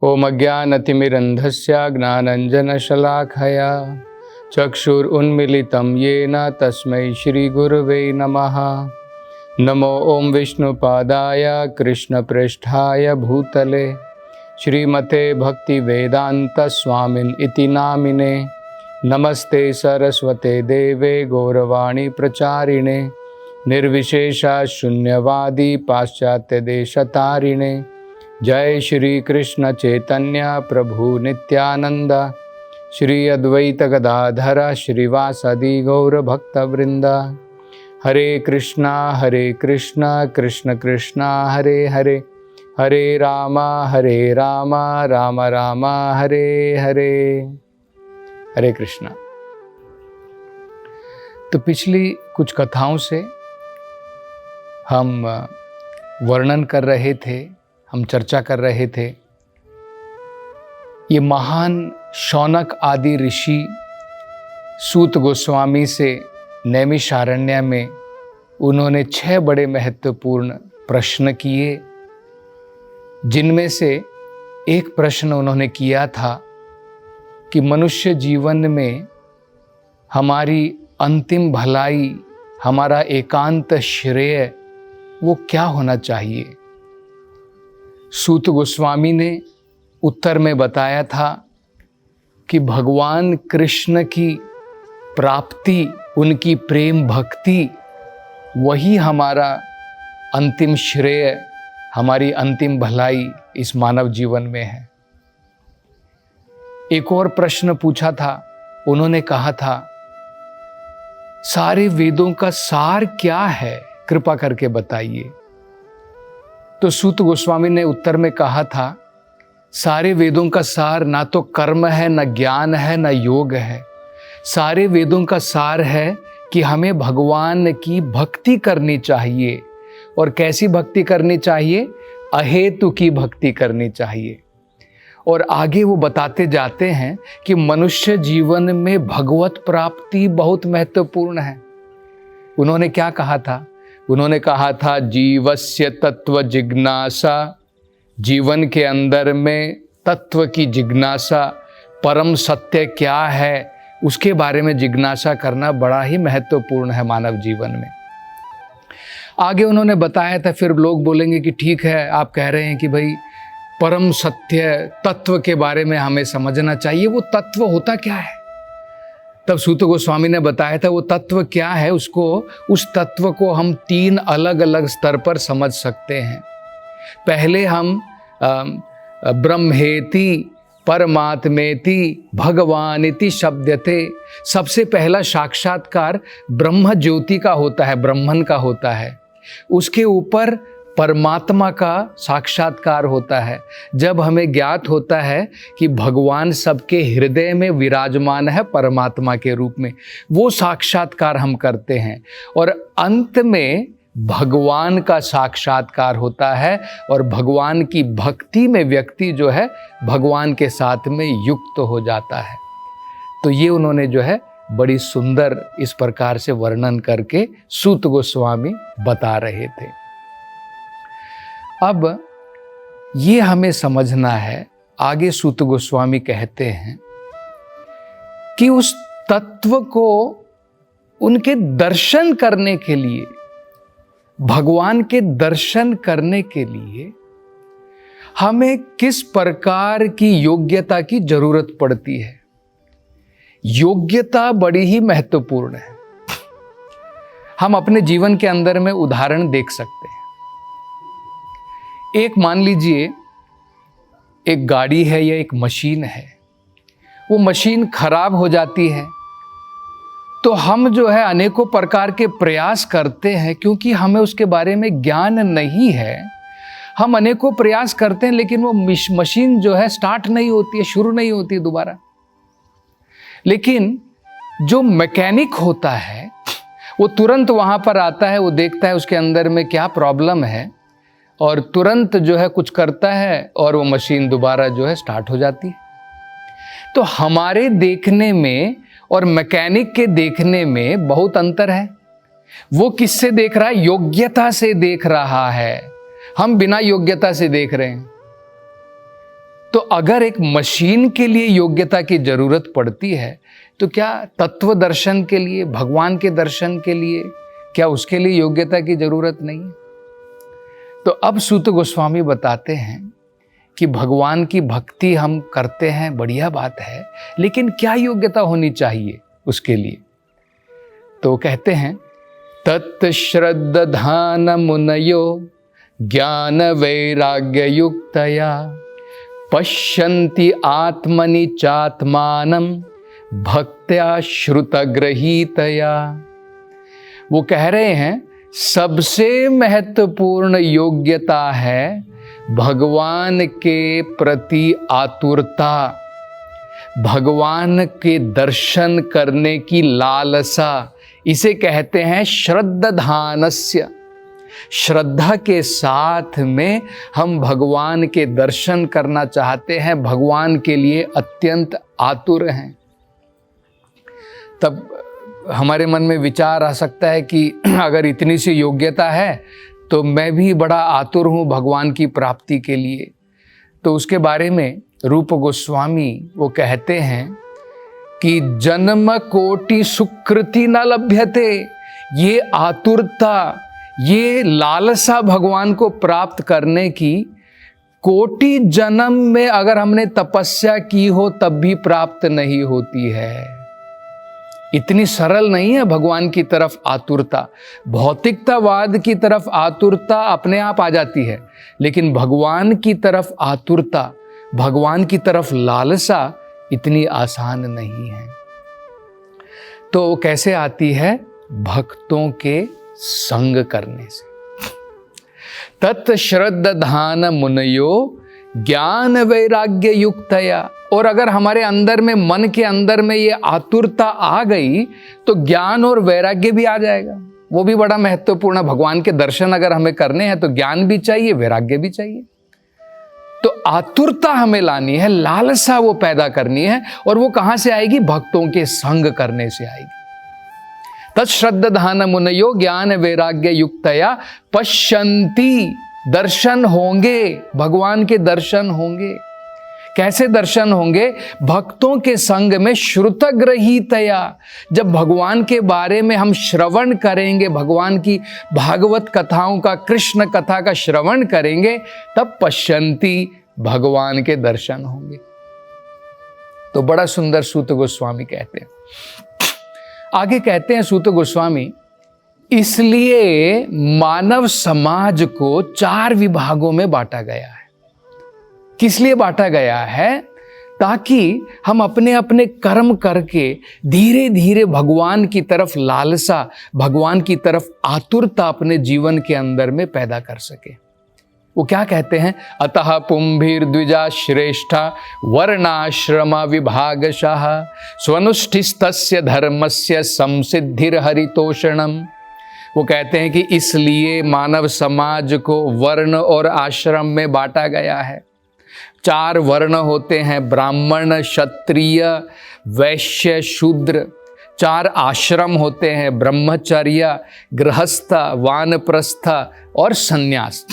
ओम अज्ञानतिमिरन्धस्य ज्ञानाञ्जनशलाखया चक्षुरुन्मीलितं येन तस्मै श्रीगुरवे नमः। नमो ओम विष्णुपादाय कृष्णप्रेष्ठाय भूतले श्रीमते भक्तिवेदान्तस्वामिन् इति नामिने। नमस्ते सरस्वते देवे गौरवाणी प्रचारिणे निर्विशेषा शून्यवादी पाश्चात्यदेशतारिणे। जय श्री कृष्ण चैतन्य प्रभु नित्यानंद श्री अद्वैत गदाधर श्रीवासदि गौर भक्तवृंद। हरे कृष्णा कृष्ण कृष्णा हरे हरे, हरे राम राम राम हरे हरे। हरे कृष्णा। तो पिछली कुछ कथाओं से हम वर्णन कर रहे थे, हम चर्चा कर रहे थे। ये महान शौनक आदि ऋषि सूत गोस्वामी से नैमिषारण्य में उन्होंने 6 बड़े महत्वपूर्ण प्रश्न किए, जिनमें से एक प्रश्न उन्होंने किया था कि मनुष्य जीवन में हमारी अंतिम भलाई, हमारा एकांत श्रेय वो क्या होना चाहिए। सूत गोस्वामी ने उत्तर में बताया था कि भगवान कृष्ण की प्राप्ति, उनकी प्रेम भक्ति, वही हमारा अंतिम श्रेय, हमारी अंतिम भलाई इस मानव जीवन में है। एक और प्रश्न पूछा था, उन्होंने कहा था सारे वेदों का सार क्या है, कृपा करके बताइए। तो सूत गोस्वामी ने उत्तर में कहा था सारे वेदों का सार ना तो कर्म है, न ज्ञान है, न योग है। सारे वेदों का सार है कि हमें भगवान की भक्ति करनी चाहिए। और कैसी भक्ति करनी चाहिए? अहेतु की भक्ति करनी चाहिए। और आगे वो बताते जाते हैं कि मनुष्य जीवन में भगवत प्राप्ति बहुत महत्वपूर्ण है। उन्होंने क्या कहा था? उन्होंने कहा था जीवस्य तत्व जिज्ञासा, जीवन के अंदर में तत्व की जिज्ञासा, परम सत्य क्या है उसके बारे में जिज्ञासा करना बड़ा ही महत्वपूर्ण है मानव जीवन में। आगे उन्होंने बताया था, फिर लोग बोलेंगे कि ठीक है, आप कह रहे हैं कि भाई परम सत्य तत्व के बारे में हमें समझना चाहिए, वो तत्व होता क्या है? तब सूत गोस्वामी ने बताया था वो तत्व क्या है। उस तत्व को हम 3 अलग अलग स्तर पर समझ सकते हैं। पहले हम ब्रह्मेति परमात्मेति भगवानिति शब्दते, सबसे पहला साक्षात्कार ब्रह्म ज्योति का होता है, ब्रह्मन का होता है। उसके ऊपर परमात्मा का साक्षात्कार होता है, जब हमें ज्ञात होता है कि भगवान सबके हृदय में विराजमान है परमात्मा के रूप में, वो साक्षात्कार हम करते हैं। और अंत में भगवान का साक्षात्कार होता है और भगवान की भक्ति में व्यक्ति जो है भगवान के साथ में युक्त हो जाता है। तो ये उन्होंने जो है बड़ी सुंदर इस प्रकार से वर्णन करके सूत गोस्वामी बता रहे थे। अब ये हमें समझना है, आगे सूत गोस्वामी कहते हैं कि उस तत्व को उनके दर्शन करने के लिए, भगवान के दर्शन करने के लिए हमें किस प्रकार की योग्यता की जरूरत पड़ती है। योग्यता बड़ी ही महत्वपूर्ण है। हम अपने जीवन के अंदर में उदाहरण देख सकते हैं। एक मान लीजिए एक गाड़ी है या एक मशीन है, वो मशीन खराब हो जाती है तो हम जो है अनेकों प्रकार के प्रयास करते हैं, क्योंकि हमें उसके बारे में ज्ञान नहीं है। हम अनेकों प्रयास करते हैं लेकिन वो मशीन जो है स्टार्ट नहीं होती है, शुरू नहीं होती है दोबारा। लेकिन जो मैकेनिक होता है वो तुरंत वहाँ पर आता है, वो देखता है उसके अंदर में क्या प्रॉब्लम है और तुरंत जो है कुछ करता है और वो मशीन दोबारा जो है स्टार्ट हो जाती है। तो हमारे देखने में और मैकेनिक के देखने में बहुत अंतर है। वो किससे देख रहा है? योग्यता से देख रहा है। हम बिना योग्यता से देख रहे हैं। तो अगर एक मशीन के लिए योग्यता की जरूरत पड़ती है तो क्या तत्व दर्शन के लिए, भगवान के दर्शन के लिए, क्या उसके लिए योग्यता की जरूरत नहीं है? तो अब सूत गोस्वामी बताते हैं कि भगवान की भक्ति हम करते हैं, बढ़िया बात है, लेकिन क्या योग्यता होनी चाहिए उसके लिए? तो कहते हैं तत्श्रद्धान मुनयो ज्ञान वैराग्य युक्तया पश्यन्ति आत्मनि चात्मानं भक्त्या श्रुतग्रहीतया। वो कह रहे हैं सबसे महत्वपूर्ण योग्यता है भगवान के प्रति आतुरता, भगवान के दर्शन करने की लालसा। इसे कहते हैं श्रद्धानस्य। श्रद्धा के साथ में हम भगवान के दर्शन करना चाहते हैं, भगवान के लिए अत्यंत आतुर हैं। तब हमारे मन में विचार आ सकता है कि अगर इतनी सी योग्यता है तो मैं भी बड़ा आतुर हूँ भगवान की प्राप्ति के लिए। तो उसके बारे में रूप गोस्वामी वो कहते हैं कि जन्म कोटि सुकृति न लभ्यते। ये आतुरता, ये लालसा भगवान को प्राप्त करने की कोटि जन्म में अगर हमने तपस्या की हो तब भी प्राप्त नहीं होती है। इतनी सरल नहीं है भगवान की तरफ आतुरता। भौतिकतावाद की तरफ आतुरता अपने आप आ जाती है, लेकिन भगवान की तरफ आतुरता, भगवान की तरफ लालसा इतनी आसान नहीं है। तो कैसे आती है? भक्तों के संग करने से। तत्श्रद्धान मुनयो ज्ञान वैराग्य युक्तया। और अगर हमारे अंदर में, मन के अंदर में ये आतुरता आ गई तो ज्ञान और वैराग्य भी आ जाएगा। वो भी बड़ा महत्वपूर्ण। भगवान के दर्शन अगर हमें करने हैं तो ज्ञान भी चाहिए, वैराग्य भी चाहिए। तो आतुरता हमें लानी है, लालसा वो पैदा करनी है। और वो कहां से आएगी? भक्तों के संग करने से आएगी। तत्श्रद्धान मुनयो ज्ञान वैराग्य युक्तया पश्यन्ति। दर्शन होंगे, भगवान के दर्शन होंगे। कैसे दर्शन होंगे? भक्तों के संग में श्रुतग्रहीतया। जब भगवान के बारे में हम श्रवण करेंगे, भगवान की भागवत कथाओं का, कृष्ण कथा का श्रवण करेंगे, तब पश्यन्ति, भगवान के दर्शन होंगे। तो बड़ा सुंदर सूत गोस्वामी कहते हैं। आगे कहते हैं सूत गोस्वामी, इसलिए मानव समाज को 4 विभागों में बांटा गया है। किस लिए बांटा गया है? ताकि हम अपने अपने कर्म करके धीरे धीरे भगवान की तरफ लालसा, भगवान की तरफ आतुरता अपने जीवन के अंदर में पैदा कर सके। वो क्या कहते हैं? अतः पुंभीर द्विजा श्रेष्ठा वर्णाश्रम विभागशः स्वनुष्ठिस्तस्य धर्मस्य संसिद्धिर हरितोषणम। वो कहते हैं कि इसलिए मानव समाज को वर्ण और आश्रम में बांटा गया है। 4 वर्ण होते हैं, ब्राह्मण, क्षत्रिय, वैश्य, शूद्र। 4 आश्रम होते हैं, ब्रह्मचर्य, गृहस्थ, वानप्रस्थ और संन्यास।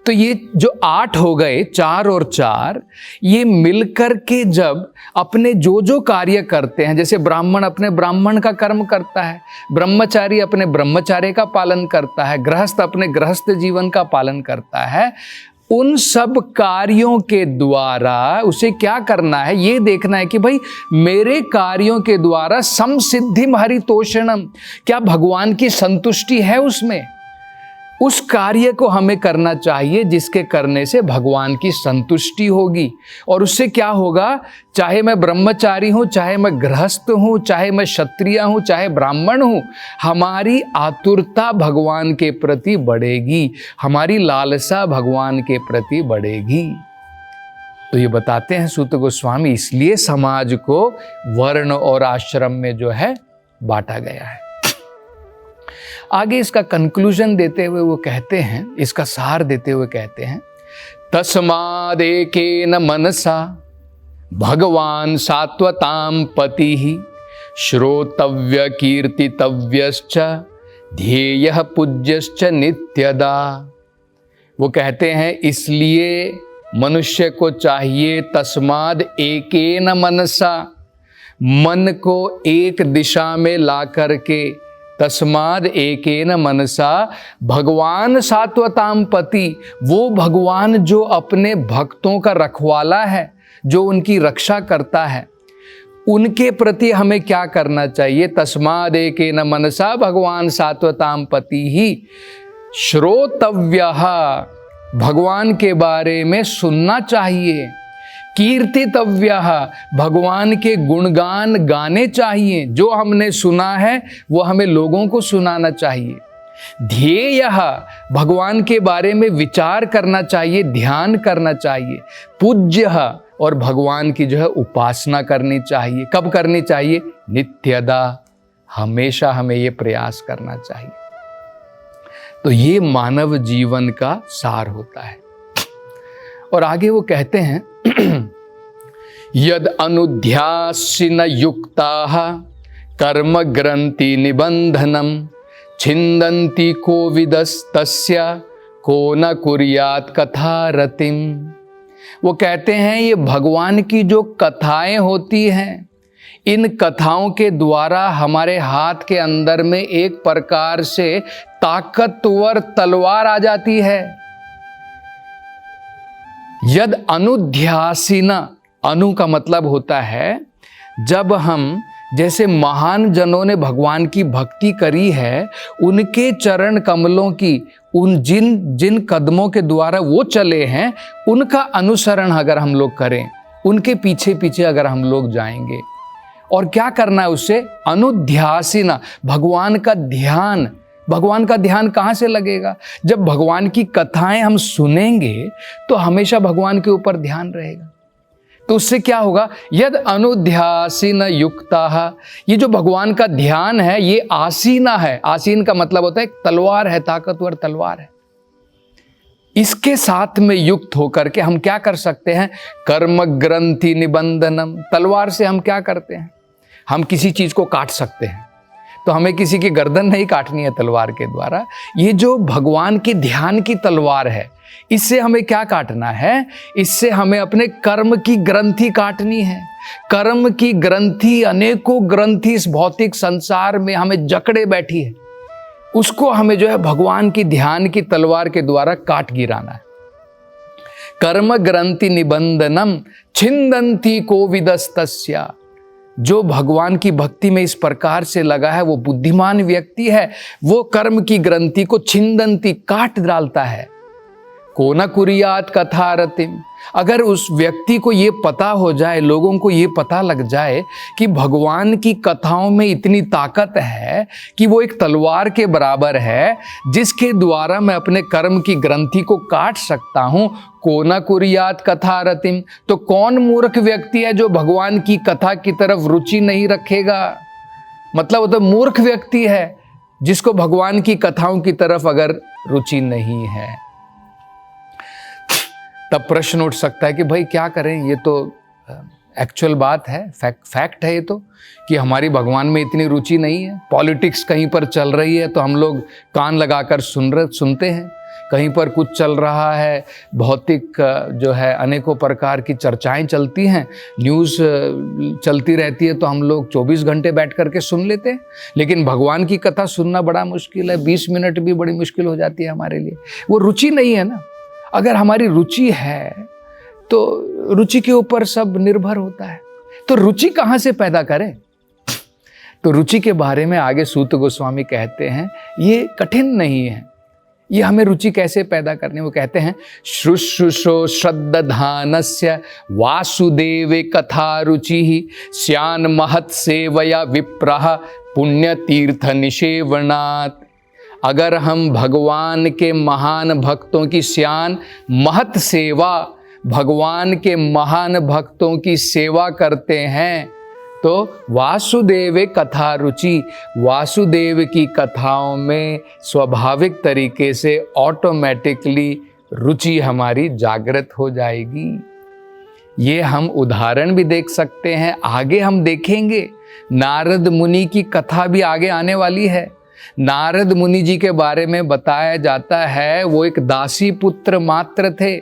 तो ये जो 8 हो गए, 4 और 4, ये मिलकर के जब अपने जो कार्य करते हैं, जैसे ब्राह्मण अपने ब्राह्मण का कर्म करता है, ब्रह्मचारी अपने ब्रह्मचार्य का पालन करता है, गृहस्थ अपने गृहस्थ जीवन का पालन करता है, उन सब कार्यों के द्वारा उसे क्या करना है? ये देखना है कि भाई मेरे कार्यों के द्वारा समसिद्धिम हरितोषणम, क्या भगवान की संतुष्टि है उसमें? उस कार्य को हमें करना चाहिए जिसके करने से भगवान की संतुष्टि होगी। और उससे क्या होगा? चाहे मैं ब्रह्मचारी हूँ, चाहे मैं गृहस्थ हूँ, चाहे मैं क्षत्रिय हूँ, चाहे ब्राह्मण हूँ, हमारी आतुरता भगवान के प्रति बढ़ेगी, हमारी लालसा भगवान के प्रति बढ़ेगी। तो ये बताते हैं सूत गोस्वामी, इसलिए समाज को वर्ण और आश्रम में जो है बांटा गया है। आगे इसका कंक्लूजन देते हुए वो कहते हैं, इसका सार देते हुए कहते हैं, तस्मादेकेन मनसा भगवान सात्वतां पतिः श्रोतव्य कीर्तितव्यश्च ध्येयः पूज्यश्च नित्यदा। वो कहते हैं इसलिए मनुष्य को चाहिए तस्माद एकेन मनसा, मन को एक दिशा में ला करके, तस्माद एकेन मनसा भगवान सात्वताम पति, वो भगवान जो अपने भक्तों का रखवाला है, जो उनकी रक्षा करता है, उनके प्रति हमें क्या करना चाहिए? तस्माद एकेन मनसा भगवान सात्वताम पति ही श्रोतव्यः, भगवान के बारे में सुनना चाहिए। कीर्तितव्यः, भगवान के गुणगान गाने चाहिए। जो हमने सुना है वो हमें लोगों को सुनाना चाहिए। ध्येयः, भगवान के बारे में विचार करना चाहिए, ध्यान करना चाहिए। पूज्यः, और भगवान की जो है उपासना करनी चाहिए। कब करनी चाहिए? नित्यदा, हमेशा हमें ये प्रयास करना चाहिए। तो ये मानव जीवन का सार होता है। और आगे वो कहते हैं यद अनुध्यासिन युक्ताः कर्म ग्रंथि निबंधनम छिंदन्ति कोविदस्तस्य को न कुर्यात् कथा रतिम। वो कहते हैं ये भगवान की जो कथाएं होती हैं, इन कथाओं के द्वारा हमारे हाथ के अंदर में एक प्रकार से ताकतवर तलवार आ जाती है। यद अनुध्यासिना, अनु का मतलब होता है जब हम, जैसे महान जनों ने भगवान की भक्ति करी है, उनके चरण कमलों की, उन जिन कदमों के द्वारा वो चले हैं, उनका अनुसरण अगर हम लोग करें, उनके पीछे पीछे अगर हम लोग जाएंगे, और क्या करना है उससे? अनुध्यासिना, भगवान का ध्यान। भगवान का ध्यान कहाँ से लगेगा? जब भगवान की कथाएं हम सुनेंगे तो हमेशा भगवान के ऊपर ध्यान रहेगा। तो उससे क्या होगा? यद अनुध्यासीन युक्ताः, ये जो भगवान का ध्यान है ये आसीना है। आसीन का मतलब होता है तलवार है, ताकतवर तलवार है। इसके साथ में युक्त होकर के हम क्या कर सकते हैं? कर्म ग्रंथि निबंधनम, तलवार से हम क्या करते हैं? हम किसी चीज को काट सकते हैं। तो हमें किसी की गर्दन नहीं काटनी है तलवार के द्वारा। ये जो भगवान के ध्यान की तलवार है, इससे हमें क्या काटना है? इससे हमें अपने कर्म की ग्रंथि काटनी है। कर्म की ग्रंथि, अनेकों ग्रंथि इस भौतिक संसार में हमें जकड़े बैठी है, उसको हमें जो है भगवान की ध्यान की तलवार के द्वारा काट गिराना है। कर्म ग्रंथि निबंधनम छिंदन्ति कोविदस्तस्य, जो भगवान की भक्ति में इस प्रकार से लगा है वो बुद्धिमान व्यक्ति है। वो कर्म की ग्रंथि को छिंदन्ति, काट डालता है। को न कुर्यात् कथा रतिम, अगर उस व्यक्ति को ये पता हो जाए, लोगों को ये पता लग जाए कि भगवान की कथाओं में इतनी ताकत है कि वो एक तलवार के बराबर है, जिसके द्वारा मैं अपने कर्म की ग्रंथि को काट सकता हूँ, को न कुर्यात् कथा रतिम, तो कौन मूर्ख व्यक्ति है जो भगवान की कथा की तरफ रुचि नहीं रखेगा? मतलब वो तो मूर्ख व्यक्ति है जिसको भगवान की कथाओं की तरफ अगर रुचि नहीं है। तब प्रश्न उठ सकता है कि भाई क्या करें? ये तो एक्चुअल बात है, फैक्ट है ये तो, कि हमारी भगवान में इतनी रुचि नहीं है। पॉलिटिक्स कहीं पर चल रही है तो हम लोग कान लगाकर सुनते हैं। कहीं पर कुछ चल रहा है, भौतिक जो है अनेकों प्रकार की चर्चाएं चलती हैं, न्यूज़ चलती रहती है, तो हम लोग 24 घंटे बैठ करके सुन लेते हैं। लेकिन भगवान की कथा सुनना बड़ा मुश्किल है, 20 मिनट भी बड़ी मुश्किल हो जाती है हमारे लिए। वो रुचि नहीं है ना। अगर हमारी रुचि है तो रुचि के ऊपर सब निर्भर होता है। तो रुचि कहाँ से पैदा करें? तो रुचि के बारे में आगे सूत गोस्वामी कहते हैं ये कठिन नहीं है। ये हमें रुचि कैसे पैदा करनी? वो कहते हैं शुश्रूषो श्रद्धानस्य वासुदेवे कथा रुचि स्यान महत् सेवया विप्रः पुण्य तीर्थ निषेवनात्। अगर हम भगवान के महान भक्तों की स्यान महत् सेवा, भगवान के महान भक्तों की सेवा करते हैं तो वासुदेव कथा रुचि, वासुदेव की कथाओं में स्वाभाविक तरीके से ऑटोमेटिकली रुचि हमारी जागृत हो जाएगी। ये हम उदाहरण भी देख सकते हैं, आगे हम देखेंगे। नारद मुनि की कथा भी आगे आने वाली है। नारद मुनि जी के बारे में बताया जाता है वो एक दासी पुत्र मात्र थे।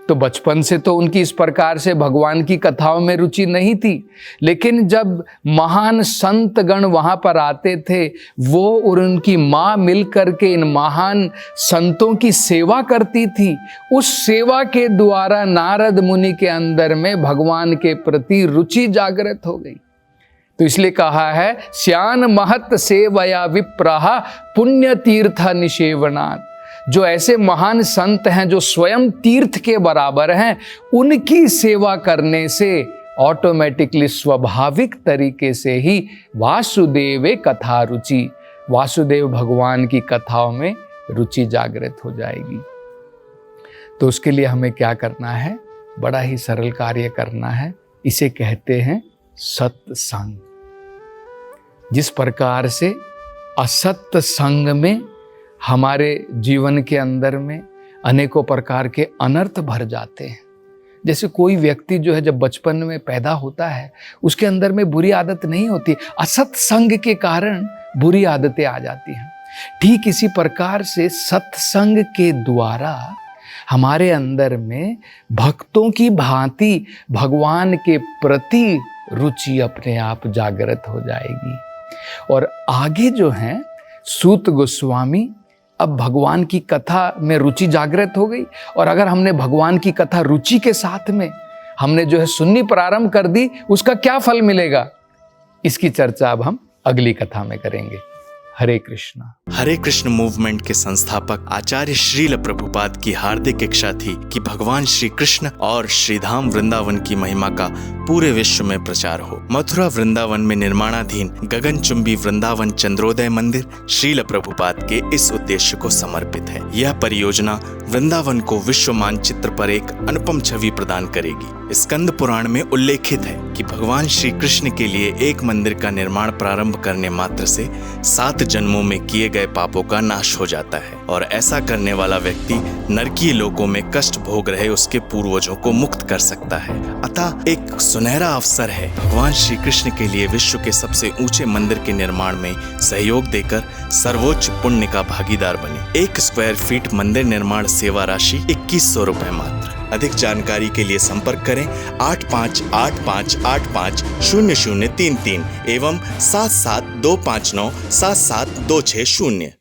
तो बचपन से तो उनकी इस प्रकार से भगवान की कथाओं में रुचि नहीं थी, लेकिन जब महान संत गण वहाँ पर आते थे, वो और उनकी माँ मिल करके इन महान संतों की सेवा करती थी। उस सेवा के द्वारा नारद मुनि के अंदर में भगवान के प्रति रुचि जागृत हो गई। तो इसलिए कहा है, श्यान महत सेवया विप्रः पुण्य तीर्थ निषेवनात्। जो ऐसे महान संत हैं जो स्वयं तीर्थ के बराबर हैं, उनकी सेवा करने से ऑटोमेटिकली स्वाभाविक तरीके से ही वासुदेवे कथा रुचि, वासुदेव भगवान की कथाओं में रुचि जागृत हो जाएगी। तो उसके लिए हमें क्या करना है? बड़ा ही सरल कार्य करना है। इसे कहते हैं सत्संग। जिस प्रकार से असत्य संग में हमारे जीवन के अंदर में अनेकों प्रकार के अनर्थ भर जाते हैं। जैसे कोई व्यक्ति जो है जब बचपन में पैदा होता है, उसके अंदर में बुरी आदत नहीं होती, असत संग के कारण बुरी आदतें आ जाती हैं। ठीक इसी प्रकार से सत्संग के द्वारा हमारे अंदर में भक्तों की भांति भगवान के प्रति रुचि अपने आप जागृत हो जाएगी। और आगे जो है सूत गोस्वामी, अब भगवान की कथा में रुचि जागृत हो गई, और अगर हमने भगवान की कथा रुचि के साथ में हमने जो है सुननी प्रारंभ कर दी, उसका क्या फल मिलेगा, इसकी चर्चा अब हम अगली कथा में करेंगे। हरे कृष्णा। हरे कृष्ण मूवमेंट के संस्थापक आचार्य श्रील प्रभुपाद की हार्दिक इच्छा थी कि भगवान श्री कृष्ण और श्रीधाम वृंदावन की महिमा का पूरे विश्व में प्रचार हो। मथुरा वृंदावन में निर्माणाधीन गगनचुंबी वृंदावन चंद्रोदय मंदिर श्रील प्रभुपाद के इस उद्देश्य को समर्पित है। यह परियोजना वृंदावन को विश्व मानचित्र पर एक अनुपम छवि प्रदान करेगी। स्कंद पुराण में उल्लेखित है कि भगवान श्री कृष्ण के लिए एक मंदिर का निर्माण प्रारंभ करने मात्र से 7 जन्मों में किए गए पापों का नाश हो जाता है, और ऐसा करने वाला व्यक्ति नरकीय लोकों में कष्ट भोग रहे उसके पूर्वजों को मुक्त कर सकता है। अतः एक सुनहरा अवसर है भगवान श्री कृष्ण के लिए विश्व के सबसे ऊंचे मंदिर के निर्माण में सहयोग देकर सर्वोच्च पुण्य का भागीदार बने। 1 स्क्वायर फीट मंदिर निर्माण सेवा राशि 2100 रुपए मात्र। अधिक जानकारी के लिए संपर्क करें 8585850033 एवं 7725977260।